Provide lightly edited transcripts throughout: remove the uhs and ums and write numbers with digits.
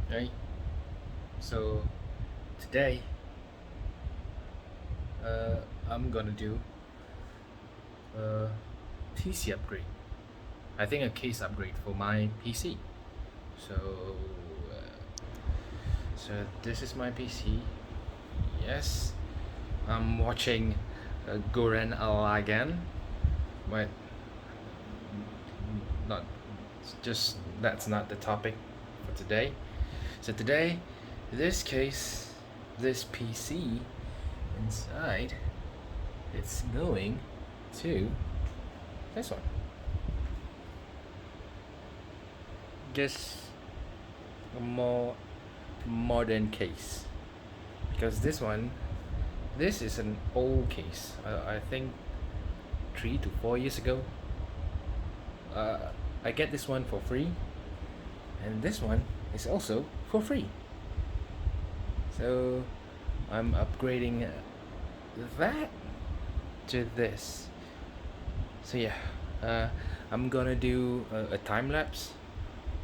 Right. So today, uh, I'm gonna do a PC upgrade. I think a case upgrade for my PC. So, so this is my PC. Yes, I'm watching Goren Alagan, but not just that's not the topic for today. So today, this case, this PC inside, it's going to this one. Just a more modern case because this is an old case. I think 3 to 4 years ago. Uh, I get this one for free, and this one is also for free. So I'm upgrading that to this. So yeah, I'm gonna do a time lapse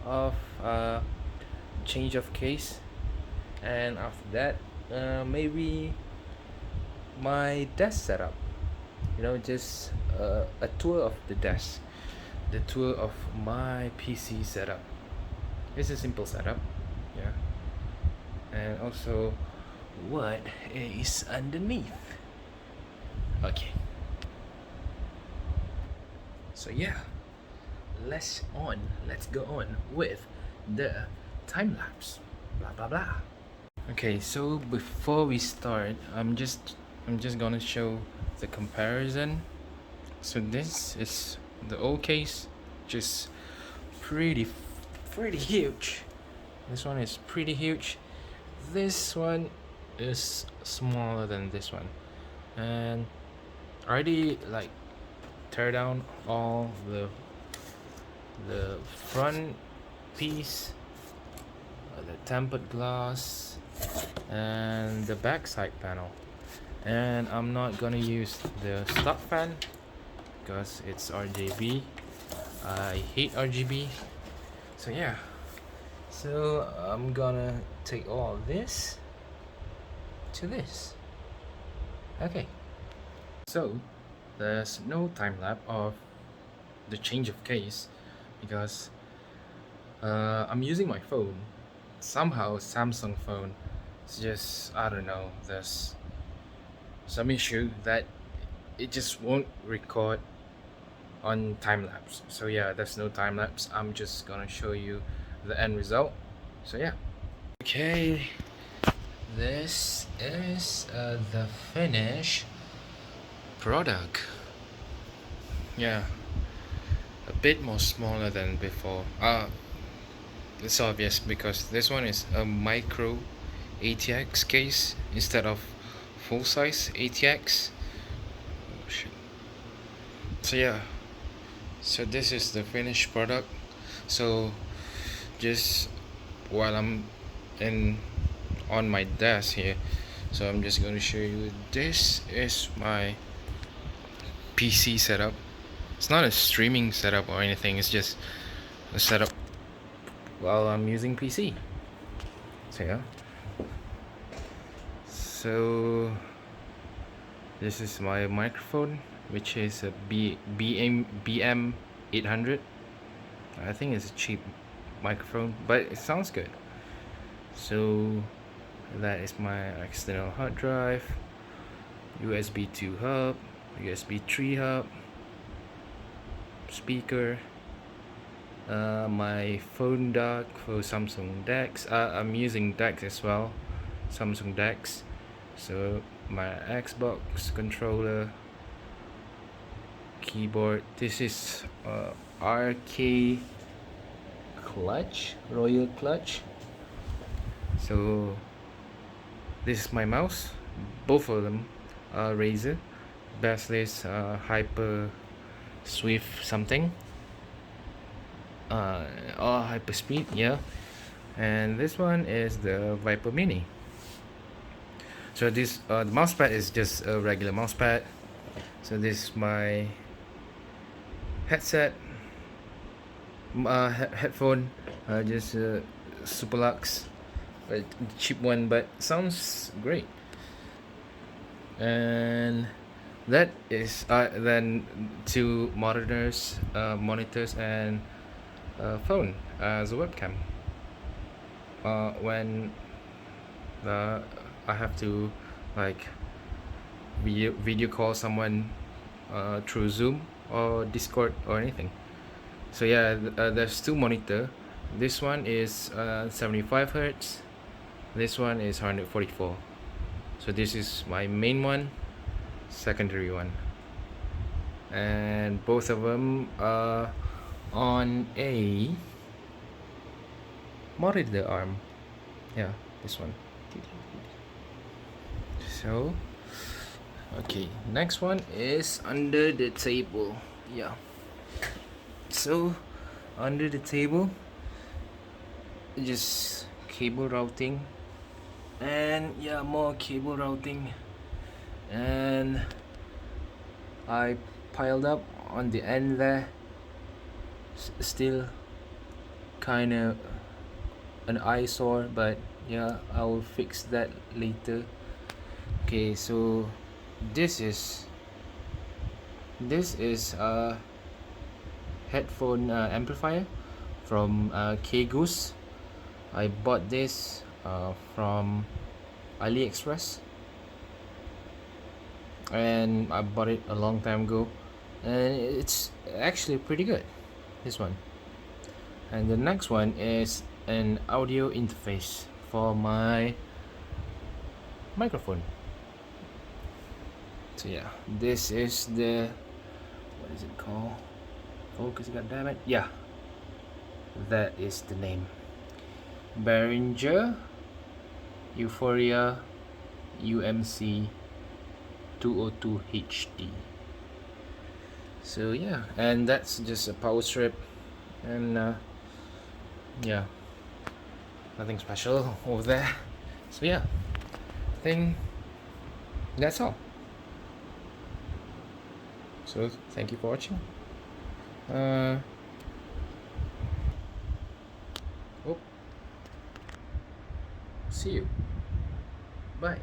of change of case, and after that, maybe my desk setup. Just a tour of the desk, the tour of my PC setup. It's a simple setup, yeah, and also what is underneath. Okay, so yeah, let's go on with the time lapse. Blah blah blah. Okay, so before we start, I'm just gonna show the comparison. So this is the old case, just pretty pretty huge. This one is pretty huge. This one is smaller than this one, and I already like tear down all the front piece, the tempered glass, and the back side panel. And I'm not gonna use the stock fan because it's RGB. I hate RGB. So yeah. So I'm gonna take all of this to this. Okay. So there's no time lapse of the change of case because I'm using my phone. Somehow Samsung phone, it's just, I don't know, there's some issue that it just won't record on time lapse. So yeah, there's no time lapse. I'm just gonna show you the end result. So yeah. Okay, this is the finished product. Yeah, a bit more smaller than before. It's obvious because this one is a micro ATX case instead of full size ATX. Oh, shit. So yeah, so this is the finished product. So just while I'm in on my desk here, so I'm just going to show you, this is my PC setup. It's not a streaming setup or anything, it's just a setup while I'm using PC. So yeah, so this is my microphone, which is a BM 800. I think it's a cheap microphone, but it sounds good. So that is my external hard drive, USB 2 hub, USB 3 hub, speaker, my phone dock for Samsung DeX. I'm using DeX as well, Samsung DeX. So my Xbox controller, keyboard. This is RK clutch, Royal clutch. So this is my mouse. Both of them are Razer. Baseless Hyper Swift something. Or Hyper Speed, yeah. And this one is the Viper Mini. So this the mousepad is just a regular mousepad. So this is my headset, headphone, just Superlux a cheap one, but sounds great. And that is then two monitors and a phone as a webcam. When uh, I have to like video call someone through Zoom or Discord or anything. So yeah, there's two monitor. This one is 75 hertz. This one is 144. So this is my main one, secondary one, and both of them are on a monitor arm. Yeah, this one. So okay, next one is under the table. Yeah. So under the table, just cable routing, and yeah, more cable routing, and I piled up on the end there. Still kind of an eyesore, but yeah, I will fix that later. Okay, so this is a headphone amplifier from K-Goose. I bought this from AliExpress, and I bought it a long time ago, and it's actually pretty good, this one. And the next one is an audio interface for my microphone. So yeah, this is the, what is it called? Focus, goddammit. Yeah, that is the name. Behringer Euphoria UMC 202 HD. So yeah, and that's just a power strip, and yeah, nothing special over there. So yeah, I think that's all. So thank you for watching. Oh, see you. Bye.